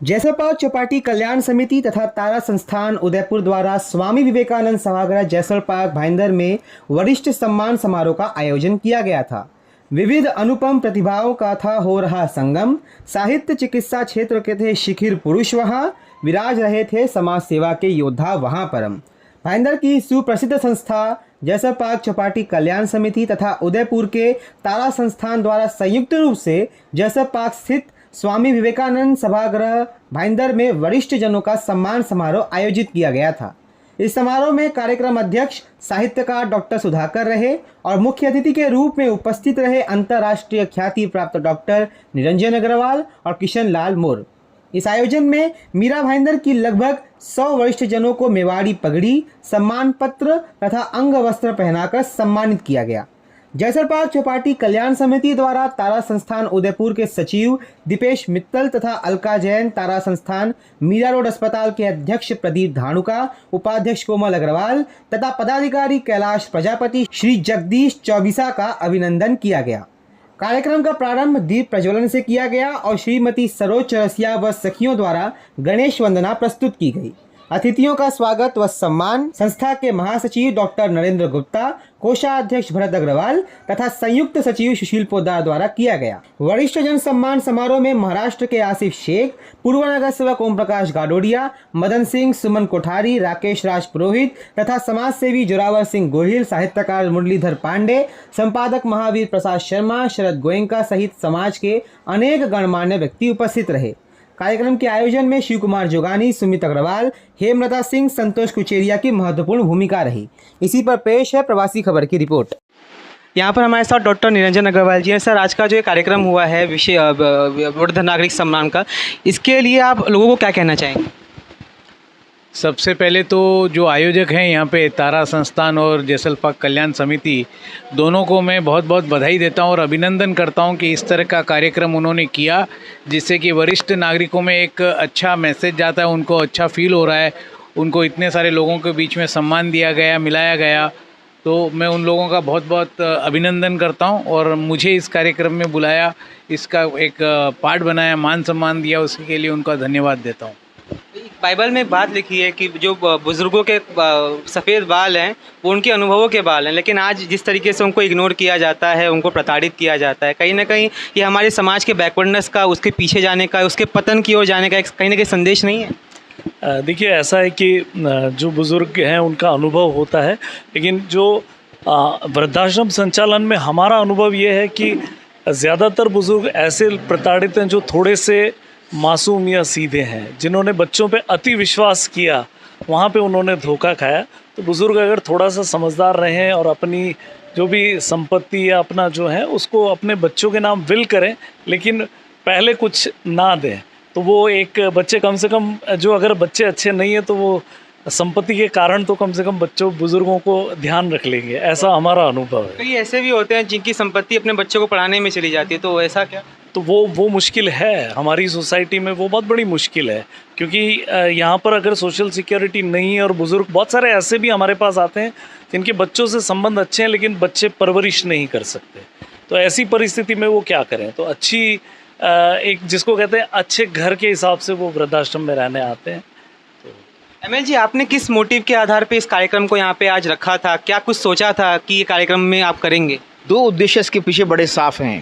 जैसलपाल चौपाटी कल्याण समिति तथा तारा संस्थान उदयपुर द्वारा स्वामी विवेकानंद सभागार जैसलपाल भाईंदर में वरिष्ठ सम्मान समारोह का आयोजन किया गया था। विविध अनुपम प्रतिभाओं का था हो रहा संगम। साहित्य चिकित्सा क्षेत्र के थे शिखिर पुरुष वहाँ, विराज रहे थे समाज सेवा के योद्धा वहाँ परम। भाईंदर की सुप्रसिद्ध संस्था जैसलपाल चौपाटी कल्याण समिति तथा उदयपुर के तारा संस्थान द्वारा संयुक्त रूप से जैसलपाल स्थित स्वामी विवेकानंद सभागृह भाईंदर में वरिष्ठ जनों का सम्मान समारोह आयोजित किया गया था। इस समारोह में कार्यक्रम अध्यक्ष साहित्यकार डॉक्टर सुधाकर रहे और मुख्य अतिथि के रूप में उपस्थित रहे अंतर्राष्ट्रीय ख्याति प्राप्त डॉक्टर निरंजन अग्रवाल और किशन लाल मोर। इस आयोजन में मीरा भाईंदर की लगभग 100 वरिष्ठ जनों को मेवाड़ी पगड़ी, सम्मान पत्र तथा अंग वस्त्र पहनाकर सम्मानित किया गया। जैसलपाल चौपाटी कल्याण समिति द्वारा तारा संस्थान उदयपुर के सचिव दीपेश मित्तल तथा अलका जैन, तारा संस्थान मीरा रोड अस्पताल के अध्यक्ष प्रदीप धानुका, उपाध्यक्ष कोमल अग्रवाल तथा पदाधिकारी कैलाश प्रजापति, श्री जगदीश चौबीसा का अभिनंदन किया गया। कार्यक्रम का प्रारंभ दीप प्रज्वलन से किया गया और श्रीमती सरोज चौरसिया व सखियों द्वारा गणेश वंदना प्रस्तुत की गई। अतिथियों का स्वागत व सम्मान संस्था के महासचिव डॉक्टर नरेंद्र गुप्ता, कोषाध्यक्ष भरत अग्रवाल तथा संयुक्त सचिव सुशील पोद्दार द्वारा किया गया। वरिष्ठ जन सम्मान समारोह में महाराष्ट्र के आसिफ शेख, पूर्व नगर सेवक ओम प्रकाश गाडोडिया, मदन सिंह, सुमन कोठारी, राकेश राज पुरोहित तथा समाज सेवी जोरावर सिंह गोहिल, साहित्यकार मुरलीधर पांडे, संपादक महावीर प्रसाद शर्मा, शरद गोयंका सहित समाज के अनेक गणमान्य व्यक्ति उपस्थित रहे। कार्यक्रम के आयोजन में शिव कुमार जोगानी, सुमित अग्रवाल, हेमलता सिंह, संतोष कुचेरिया की महत्वपूर्ण भूमिका रही। इसी पर पेश है प्रवासी खबर की रिपोर्ट। यहाँ पर हमारे साथ डॉक्टर निरंजन अग्रवाल जी हैं। सर, आज का जो ये कार्यक्रम हुआ है विषय वृद्ध नागरिक सम्मान का, इसके लिए आप लोगों को क्या कहना चाहेंगे? सबसे पहले तो जो आयोजक हैं यहाँ पे तारा संस्थान और जैसलपाल कल्याण समिति, दोनों को मैं बहुत बहुत बधाई देता हूँ और अभिनंदन करता हूँ कि इस तरह का कार्यक्रम उन्होंने किया, जिससे कि वरिष्ठ नागरिकों में एक अच्छा मैसेज जाता है, उनको अच्छा फील हो रहा है, उनको इतने सारे लोगों के बीच में सम्मान दिया गया, मिलाया गया। तो मैं उन लोगों का बहुत बहुत अभिनंदन करता हूँ और मुझे इस कार्यक्रम में बुलाया, इसका एक पार्ट बनाया, मान सम्मान दिया, उसके लिए उनका धन्यवाद देता हूँ। बाइबल में बात लिखी है कि जो बुजुर्गों के सफ़ेद बाल हैं वो उनके अनुभवों के बाल हैं, लेकिन आज जिस तरीके से उनको इग्नोर किया जाता है, उनको प्रताड़ित किया जाता है, कहीं ना कहीं ये हमारे समाज के बैकवर्डनेस का, उसके पीछे जाने का, उसके पतन की ओर जाने का एक कहीं ना कहीं संदेश नहीं है? देखिए, ऐसा है कि जो बुज़ुर्ग हैं उनका अनुभव होता है, लेकिन जो वृद्धाश्रम संचालन में हमारा अनुभव ये है कि ज़्यादातर बुज़ुर्ग ऐसे प्रताड़ित हैं जो थोड़े से मासूम या सीधे हैं, जिन्होंने बच्चों पे अति विश्वास किया, वहाँ पे उन्होंने धोखा खाया। तो बुज़ुर्ग अगर थोड़ा सा समझदार रहें और अपनी जो भी संपत्ति या अपना जो है उसको अपने बच्चों के नाम विल करें, लेकिन पहले कुछ ना दें, तो वो एक बच्चे कम से कम, जो अगर बच्चे अच्छे नहीं हैं तो वो संपत्ति के कारण तो कम से कम बच्चों बुज़ुर्गों को ध्यान रख लेंगे, ऐसा हमारा अनुभव है। कई ऐसे भी होते हैं जिनकी संपत्ति अपने बच्चों को पढ़ाने में चली जाती है, तो ऐसा क्या? तो वो मुश्किल है हमारी सोसाइटी में, वो बहुत बड़ी मुश्किल है, क्योंकि यहाँ पर अगर सोशल सिक्योरिटी नहीं है और बुज़ुर्ग, बहुत सारे ऐसे भी हमारे पास आते हैं जिनके बच्चों से संबंध अच्छे हैं लेकिन बच्चे परवरिश नहीं कर सकते। तो ऐसी परिस्थिति में वो क्या करें? तो अच्छी एक जिसको कहते हैं अच्छे घर के हिसाब से वो वृद्धाश्रम में रहने आते हैं। एमएल जी, आपने किस मोटिव के आधार पे इस कार्यक्रम को यहाँ पे आज रखा था? क्या कुछ सोचा था कि ये कार्यक्रम में आप करेंगे? दो उद्देश्य इसके पीछे बड़े साफ हैं।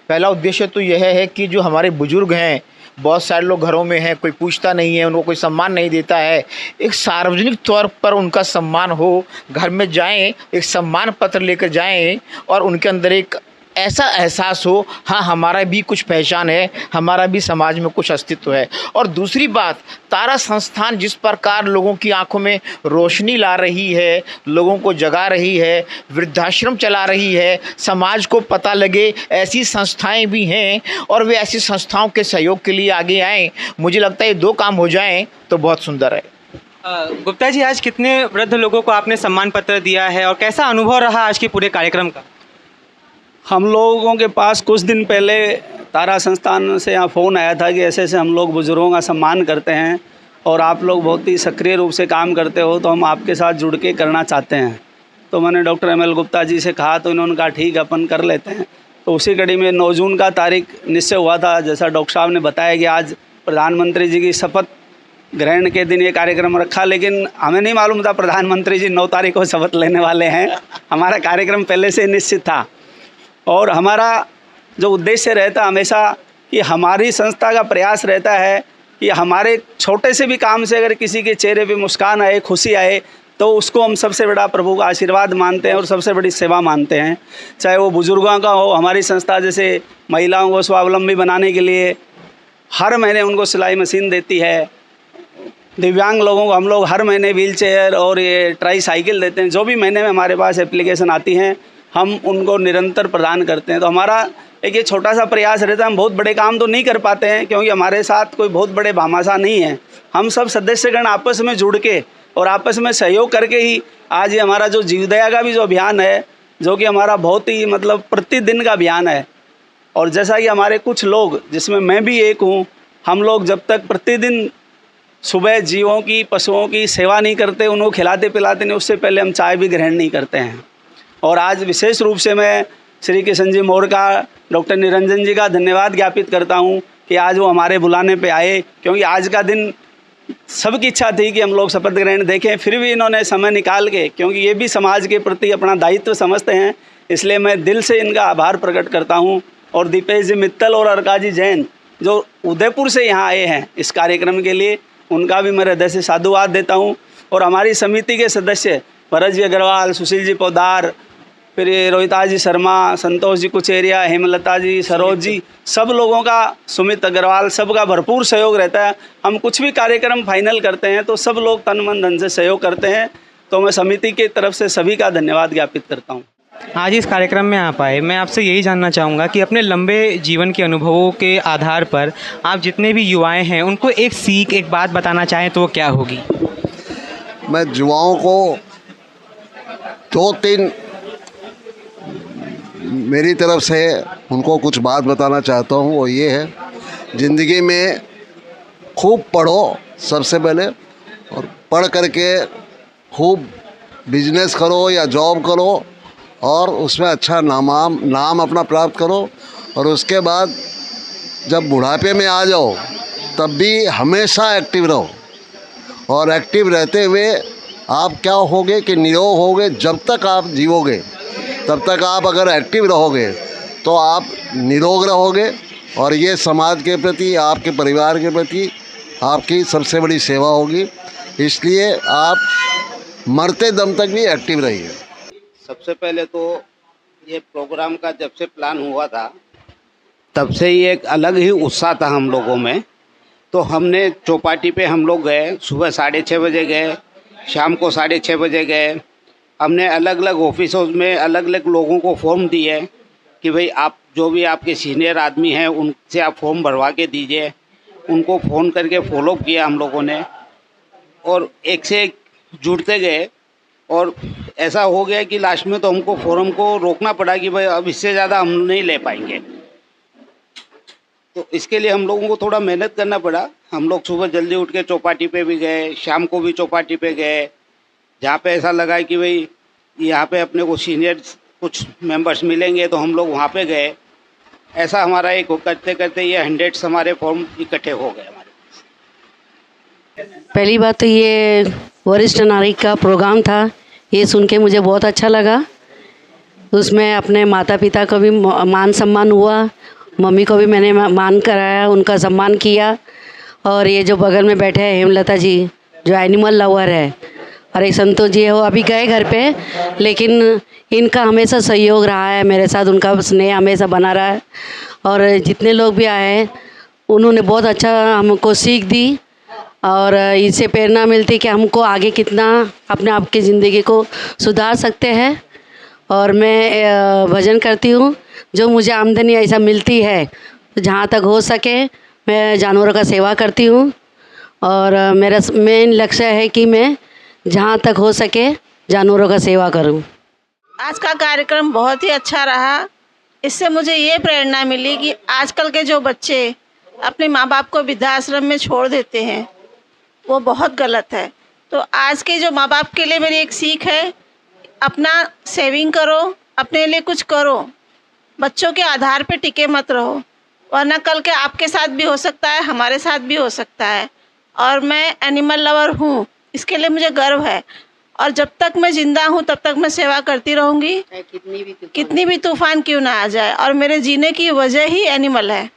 पहला उद्देश्य तो यह है कि जो हमारे बुजुर्ग हैं, बहुत सारे लोग घरों में हैं, कोई पूछता नहीं है, उनको कोई सम्मान नहीं देता है, एक सार्वजनिक तौर पर उनका सम्मान हो, घर में जाएं, एक सम्मान पत्र लेकर जाएं और उनके अंदर एक ऐसा एहसास हो, हाँ हमारा भी कुछ पहचान है, हमारा भी समाज में कुछ अस्तित्व है। और दूसरी बात, तारा संस्थान जिस प्रकार लोगों की आंखों में रोशनी ला रही है, लोगों को जगा रही है, वृद्धाश्रम चला रही है, समाज को पता लगे ऐसी संस्थाएं भी हैं और वे ऐसी संस्थाओं के सहयोग के लिए आगे आएँ। मुझे लगता है ये दो काम हो जाएं तो बहुत सुंदर है। गुप्ता जी, आज कितने वृद्ध लोगों को आपने सम्मान पत्र दिया है और कैसा अनुभव रहा आज के पूरे कार्यक्रम का? हम लोगों के पास कुछ दिन पहले तारा संस्थान से यहाँ फ़ोन आया था कि ऐसे ऐसे हम लोग बुज़ुर्गों का सम्मान करते हैं और आप लोग बहुत ही सक्रिय रूप से काम करते हो, तो हम आपके साथ जुड़ के करना चाहते हैं। तो मैंने डॉक्टर एमएल गुप्ता जी से कहा, तो इन्होंने कहा ठीक है, अपन कर लेते हैं। तो उसी कड़ी में 9 जून का तारीख निश्चय हुआ था। जैसा डॉक्टर साहब ने बताया कि आज प्रधानमंत्री जी की शपथ ग्रहण के दिन ये कार्यक्रम रखा, लेकिन हमें नहीं मालूम था प्रधानमंत्री जी 9 तारीख को शपथ लेने वाले हैं। हमारा कार्यक्रम पहले से निश्चित था और हमारा जो उद्देश्य रहता हमेशा कि हमारी संस्था का प्रयास रहता है कि हमारे छोटे से भी काम से अगर किसी के चेहरे पे मुस्कान आए, खुशी आए, तो उसको हम सबसे बड़ा प्रभु का आशीर्वाद मानते हैं और सबसे बड़ी सेवा मानते हैं। चाहे वो बुजुर्गों का हो, हमारी संस्था जैसे महिलाओं को स्वावलंबी बनाने के लिए हर महीने उनको सिलाई मशीन देती है। दिव्यांग लोगों को हम लोग हर महीने व्हील चेयर और ये ट्राई साइकिल देते हैं। जो भी महीने में हमारे पास एप्लीकेशन आती हैं हम उनको निरंतर प्रदान करते हैं। तो हमारा एक ये छोटा सा प्रयास रहता है। हम बहुत बड़े काम तो नहीं कर पाते हैं क्योंकि हमारे साथ कोई बहुत बड़े भामाशाह नहीं है। हम सब सदस्यगण आपस में जुड़ के और आपस में सहयोग करके ही आज ये हमारा जो जीवदया का भी जो अभियान है, जो कि हमारा बहुत ही मतलब प्रतिदिन का अभियान है। और जैसा कि हमारे कुछ लोग, जिसमें मैं भी एक हूँ, हम लोग जब तक प्रतिदिन सुबह जीवों की, पशुओं की सेवा नहीं करते, उनको खिलाते पिलाते नहीं, उससे पहले हम चाय भी ग्रहण नहीं करते हैं। और आज विशेष रूप से मैं श्री किशन जी मौर्य का, डॉक्टर निरंजन जी का धन्यवाद ज्ञापित करता हूँ कि आज वो हमारे बुलाने पे आए, क्योंकि आज का दिन सबकी इच्छा थी कि हम लोग शपथ ग्रहण देखें, फिर भी इन्होंने समय निकाल के, क्योंकि ये भी समाज के प्रति अपना दायित्व समझते हैं, इसलिए मैं दिल से इनका आभार प्रकट करता हूँ। और दीपेश जी मित्तल और अर्का जी जैन जो उदयपुर से यहाँ आए हैं इस कार्यक्रम के लिए, उनका भी मैं हृदय से साधुवाद देता हूँ। और हमारी समिति के सदस्य भरत जी अग्रवाल, सुशील जी पौदार, फिर रोहिता जी शर्मा, संतोष जी कुचेरिया, हेमलता जी, सरोज जी, सब लोगों का, सुमित अग्रवाल, सबका भरपूर सहयोग रहता है। हम कुछ भी कार्यक्रम फाइनल करते हैं तो सब लोग तन मन धन से सहयोग करते हैं। तो मैं समिति की तरफ से सभी का धन्यवाद ज्ञापित करता हूँ। आज इस कार्यक्रम में आप आए, मैं आपसे यही जानना चाहूँगा कि अपने लंबे जीवन के अनुभवों के आधार पर आप जितने भी युवाएं हैं उनको एक सीख, एक बात बताना चाहें तो वो क्या होगी? मैं युवाओं को 2-3 मेरी तरफ से उनको कुछ बात बताना चाहता हूँ। वो ये है, ज़िंदगी में खूब पढ़ो सबसे पहले, और पढ़ करके खूब बिजनेस करो या जॉब करो और उसमें अच्छा नाम अपना प्राप्त करो। और उसके बाद जब बुढ़ापे में आ जाओ तब भी हमेशा एक्टिव रहो, और एक्टिव रहते हुए आप क्या होगे कि निरोग होगे। जब तक आप जीवोगे तब तक आप अगर एक्टिव रहोगे तो आप निरोग रहोगे, और ये समाज के प्रति, आपके परिवार के प्रति आपकी सबसे बड़ी सेवा होगी। इसलिए आप मरते दम तक भी एक्टिव रहिए। सबसे पहले तो ये प्रोग्राम का जब से प्लान हुआ था तब से ही एक अलग ही उत्साह था हम लोगों में। तो हमने चौपाटी पे हम लोग गए, सुबह 6:30 बजे गए, शाम को 6:30 बजे गए। हमने अलग अलग ऑफिसों में अलग अलग लोगों को फॉर्म दिए कि भाई आप जो भी आपके सीनियर आदमी हैं उनसे आप फॉर्म भरवा के दीजिए। उनको फ़ोन करके फॉलो किया हम लोगों ने, और एक से एक जुड़ते गए। और ऐसा हो गया कि लास्ट में तो हमको फोरम को रोकना पड़ा कि भाई अब इससे ज़्यादा हम नहीं ले पाएंगे। तो इसके लिए हम लोगों को थोड़ा मेहनत करना पड़ा। हम लोग सुबह जल्दी उठ के चौपाटी पे भी गए, शाम को भी चौपाटी पे गए, जहाँ पे ऐसा लगा कि भाई यहाँ पे अपने को सीनियर कुछ मेंबर्स मिलेंगे तो हम लोग वहाँ पे गए। ऐसा हमारा एक करते करते ये 100 हमारे फॉर्म इकट्ठे हो गए हमारे। पहली बात तो ये वरिष्ठ नागरिक का प्रोग्राम था, ये सुन के मुझे बहुत अच्छा लगा। उसमें अपने माता पिता को भी मान सम्मान हुआ, मम्मी को भी मैंने मान कराया, उनका सम्मान किया। और ये जो बगल में बैठे हैं हेमलता जी जो एनिमल लवर है, और एक संतोष जी है, वो अभी गए घर पे, लेकिन इनका हमेशा सहयोग रहा है मेरे साथ, उनका स्नेह हमेशा बना रहा है। और जितने लोग भी आए उन्होंने बहुत अच्छा हमको सीख दी, और इससे प्रेरणा मिलती कि हमको आगे कितना अपने आप की ज़िंदगी को सुधार सकते हैं। और मैं भजन करती हूँ, जो मुझे आमदनी ऐसा मिलती है जहाँ तक हो सके मैं जानवरों का सेवा करती हूँ। और मेरा मेन लक्ष्य है कि मैं जहाँ तक हो सके जानवरों का सेवा करूँ। आज का कार्यक्रम बहुत ही अच्छा रहा। इससे मुझे ये प्रेरणा मिली कि आजकल के जो बच्चे अपने माँ बाप को वृद्धाश्रम में छोड़ देते हैं वो बहुत गलत है। तो आज के जो माँ बाप के लिए मेरी एक सीख है, अपना सेविंग करो, अपने लिए कुछ करो, बच्चों के आधार पे टिके मत रहो। वरना कल के आपके साथ भी हो सकता है, हमारे साथ भी हो सकता है। और मैं एनिमल लवर हूँ, इसके लिए मुझे गर्व है। और जब तक मैं ज़िंदा हूँ तब तक मैं सेवा करती रहूँगी, कितनी भी तूफान क्यों ना आ जाए। और मेरे जीने की वजह ही एनिमल है।